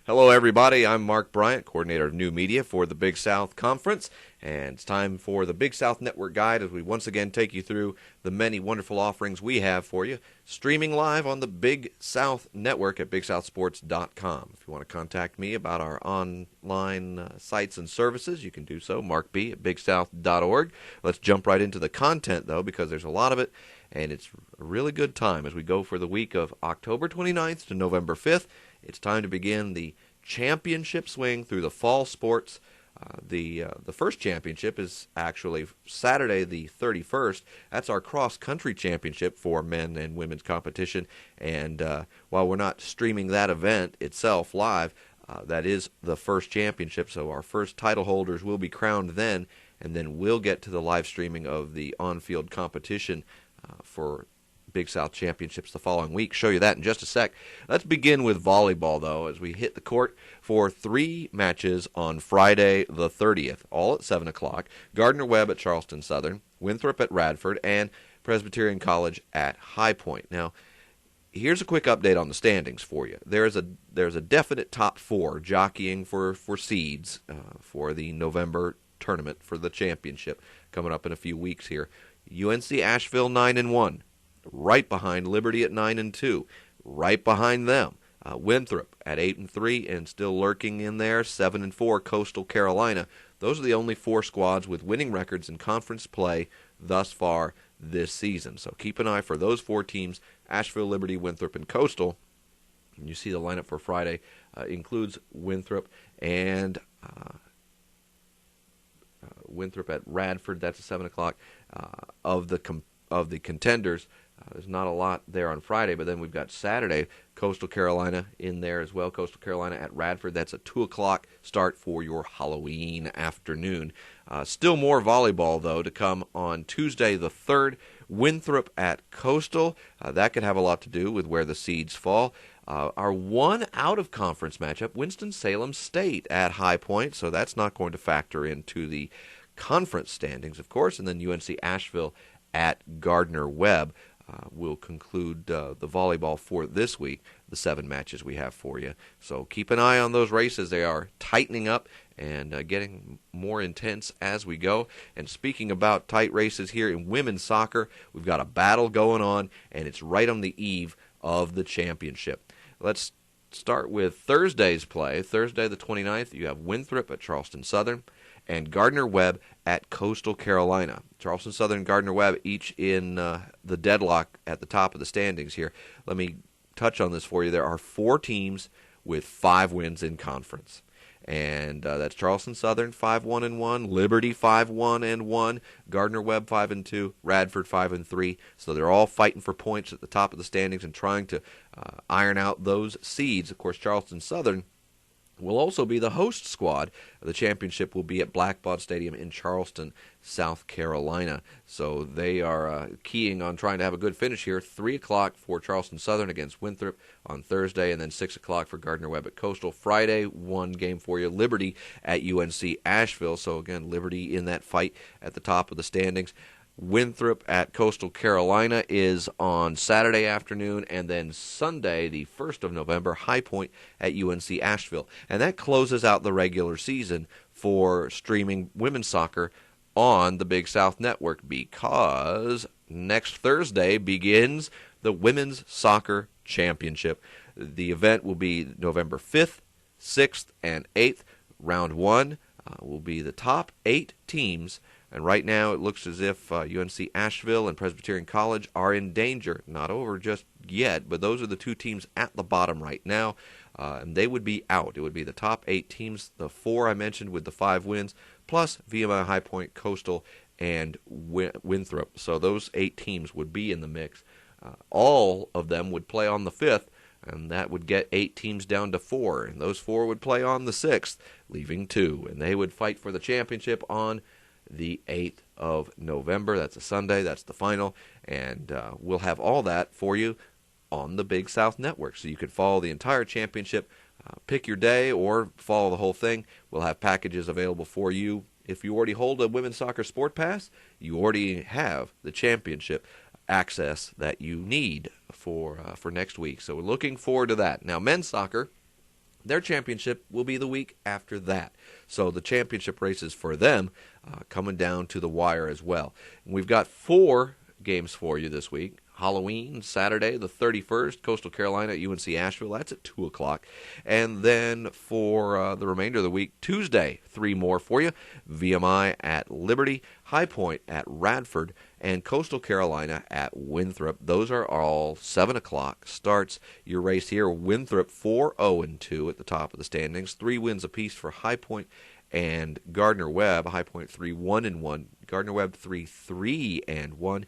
Hello, everybody. I'm Mark Bryant, coordinator of new media for the Big South Conference, and it's time for the Big South Network Guide as we once again take you through the many wonderful offerings we have for you, streaming live on the Big South Network at BigSouthSports.com. If you want to contact me about our online sites and services, you can do so, Mark B. at BigSouth.org. Let's jump right into the content, though, because there's a lot of it, and it's a really good time as we go for the week of October 29th to November 5th. It's time to begin the championship swing through the fall sports. The first championship is actually Saturday the 31st. That's our cross-country championship for men and women's competition. And while we're not streaming that event itself live, that is the first championship. So our first title holders will be crowned then, and then we'll get to the live streaming of the on-field competition for Big South Championships the following week. Show you that in just a sec. Let's begin with volleyball, though, as we hit the court for 3 matches on Friday the 30th, all at 7 o'clock. Gardner-Webb at Charleston Southern, Winthrop at Radford, and Presbyterian College at High Point. Now, here's a quick update on the standings for you. There's a definite top 4 jockeying for seeds for the November tournament for the championship coming up in a few weeks here. UNC Asheville 9-1. Right behind Liberty at 9-2. Right behind them, Winthrop at 8-3 and still lurking in there, 7-4 Coastal Carolina. Those are the only 4 squads with winning records in conference play thus far this season. So keep an eye for those 4 teams: Asheville, Liberty, Winthrop, and Coastal. And you see the lineup for Friday includes Winthrop and Winthrop at Radford. That's at 7 o'clock. Of the contenders. There's not a lot there on Friday, but then we've got Saturday, Coastal Carolina in there as well. Coastal Carolina at Radford. That's a 2 o'clock start for your Halloween afternoon. Still more volleyball, though, to come on Tuesday the 3rd. Winthrop at Coastal. That could have a lot to do with where the seeds fall. Our one out-of-conference matchup, Winston-Salem State at High Point, so that's not going to factor into the conference standings, of course, and then UNC Asheville at Gardner-Webb. Will conclude the volleyball for this week, the 7 matches we have for you. So keep an eye on those races. They are tightening up and getting more intense as we go. And speaking about tight races here in women's soccer, we've got a battle going on, and it's right on the eve of the championship. Let's start with Thursday's play. Thursday the 29th, you have Winthrop at Charleston Southern and Gardner-Webb at Coastal Carolina. Charleston Southern and Gardner-Webb each in the deadlock at the top of the standings here. Let me touch on this for you. There are 4 teams with 5 wins in conference. And that's Charleston Southern 5-1-1, Liberty 5-1-1, Gardner-Webb 5-2, Radford 5-3. So they're all fighting for points at the top of the standings and trying to iron out those seeds. Of course, Charleston Southern will also be the host squad. The championship will be at Blackbaud Stadium in Charleston, South Carolina. So they are keying on trying to have a good finish here. 3 o'clock for Charleston Southern against Winthrop on Thursday, and then 6 o'clock for Gardner-Webb at Coastal. Friday, one game for you, Liberty at UNC Asheville. So again, Liberty in that fight at the top of the standings. Winthrop at Coastal Carolina is on Saturday afternoon, and then Sunday, the 1st of November, High Point at UNC Asheville. And that closes out the regular season for streaming women's soccer on the Big South Network, because next Thursday begins the Women's Soccer Championship. The event will be November 5th, 6th, and 8th. Round 1 will be the top 8 teams. And right now it looks as if UNC Asheville and Presbyterian College are in danger. Not over just yet, but those are the 2 teams at the bottom right now, and they would be out. It would be the top 8 teams, the 4 I mentioned with the 5 wins, plus VMI High Point, Coastal, and Winthrop. So those 8 teams would be in the mix. All of them would play on the 5th, and that would get 8 teams down to 4. And those 4 would play on the 6th, leaving 2. And they would fight for the championship on the 8th of November. That's a Sunday. That's the final. And we'll have all that for you on the Big South Network. So you can follow the entire championship, pick your day, or follow the whole thing. We'll have packages available for you. If you already hold a Women's Soccer Sport Pass, you already have the championship access that you need for next week. So we're looking forward to that. Now, men's soccer, Their championship will be the week after that. So the championship races for them coming down to the wire as well. And we've got 4 games for you this week. Halloween, Saturday, the 31st, Coastal Carolina at UNC Asheville. That's at 2 o'clock. And then for the remainder of the week, Tuesday, 3 more for you. VMI at Liberty, High Point at Radford, and Coastal Carolina at Winthrop. Those are all 7 o'clock starts. Your race here, Winthrop 4-0-2 at the top of the standings. 3 wins apiece for High Point and Gardner-Webb. High Point 3-1-1. Gardner-Webb 3-3-1.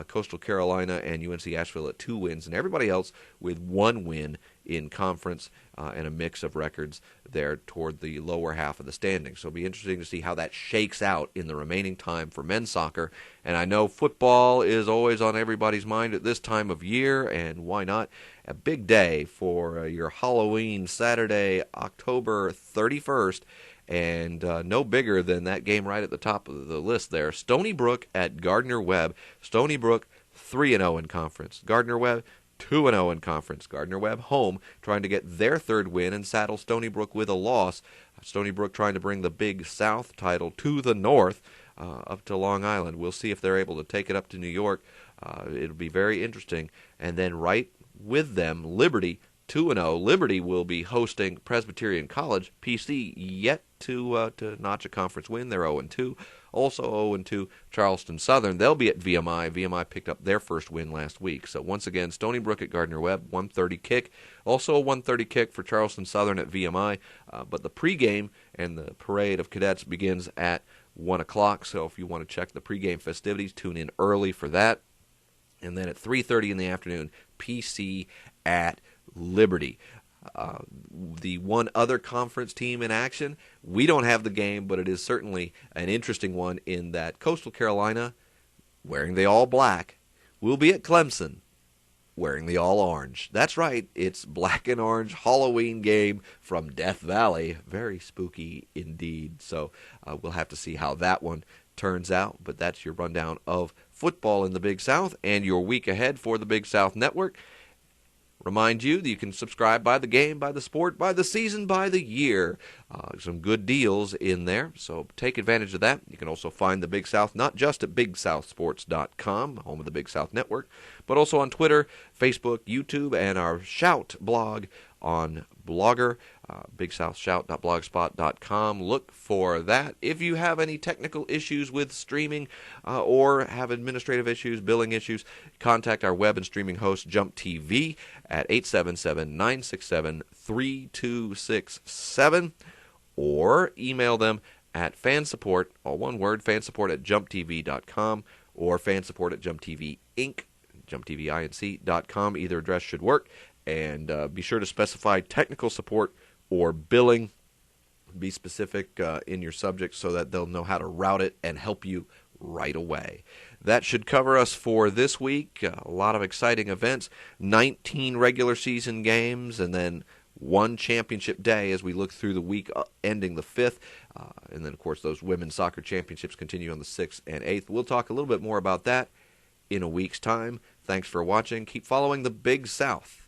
Coastal Carolina and UNC Asheville at 2 wins, and everybody else with 1 win in conference and a mix of records there toward the lower half of the standings. So it'll be interesting to see how that shakes out in the remaining time for men's soccer. And I know football is always on everybody's mind at this time of year, and why not? A big day for your Halloween, Saturday, October 31st. And no bigger than that game right at the top of the list there. Stony Brook at Gardner-Webb. Stony Brook 3-0 in conference. Gardner-Webb 2-0 in conference. Gardner-Webb home trying to get their 3rd win and saddle Stony Brook with a loss. Stony Brook trying to bring the Big South title to the north up to Long Island. We'll see if they're able to take it up to New York. It'll be very interesting. And then right with them, Liberty 2-0. Liberty will be hosting Presbyterian College. PC yet to notch a conference win. They're 0-2. Also 0-2, Charleston Southern. They'll be at VMI. VMI picked up their first win last week. So once again, Stony Brook at Gardner-Webb, 1:30 kick. Also a 1:30 kick for Charleston Southern at VMI. But the pregame and the parade of cadets begins at 1 o'clock. So if you want to check the pregame festivities, tune in early for that. And then at 3:30 in the afternoon, PC at Liberty. The one other conference team in action, we don't have the game, but it is certainly an interesting one in that Coastal Carolina, wearing the all black, will be at Clemson wearing the all orange. That's right, it's black and orange Halloween game from Death Valley. Very spooky indeed. So we'll have to see how that one turns out, but that's your rundown of football in the Big South and your week ahead for the Big South Network. Remind you that you can subscribe by the game, by the sport, by the season, by the year. Some good deals in there, so take advantage of that. You can also find the Big South not just at BigSouthSports.com, home of the Big South Network, but also on Twitter, Facebook, YouTube, and our Shout blog on Blogger, BigSouthShout.blogspot.com. Look for that. If you have any technical issues with streaming or have administrative issues, billing issues, contact our web and streaming host, Jump TV, at 877-967-3267, or email them at fansupport, all one word, fansupport at jumptv.com, or fansupport at jumptvinc, jumptvinc.com. Either address should work. And be sure to specify technical support or billing. Be specific in your subject so that they'll know how to route it and help you right away. That should cover us for this week. A lot of exciting events, 19 regular season games, and then one championship day as we look through the week ending the 5th. And then, of course, those women's soccer championships continue on the 6th and 8th. We'll talk a little bit more about that in a week's time. Thanks for watching. Keep following the Big South.